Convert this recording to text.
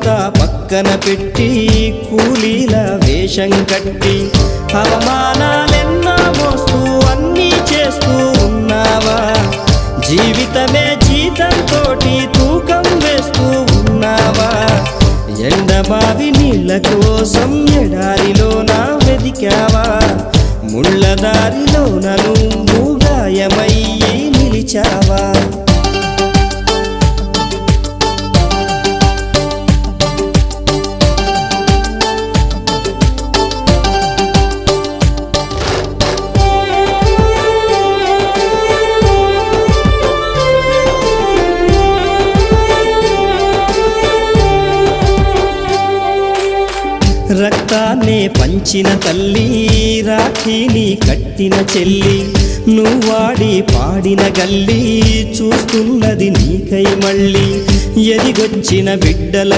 అంతా పక్కన పెట్టి కూలీల వేషం కట్టి అవమానాలెన్నో మోస్తూ అన్నీ చేస్తూ ఉన్నావా? జీవితమే జీతంతోటి తూకం వేస్తూ ఉన్నావా? ఎండమావి నీళ్ళ కోసం ఎడారిలోన వెదికావా? ముళ్ళ దారిలోన నువ్వు గాయమయ్యి నిలిచావా? రక్తాన్నే పంచిన తల్లి, రాఖీని కట్టిన చెల్లి, నువ్వాడి పాడిన గల్లి చూస్తున్నది నీకై మళ్ళీ. ఎదిగొచ్చిన బిడ్డల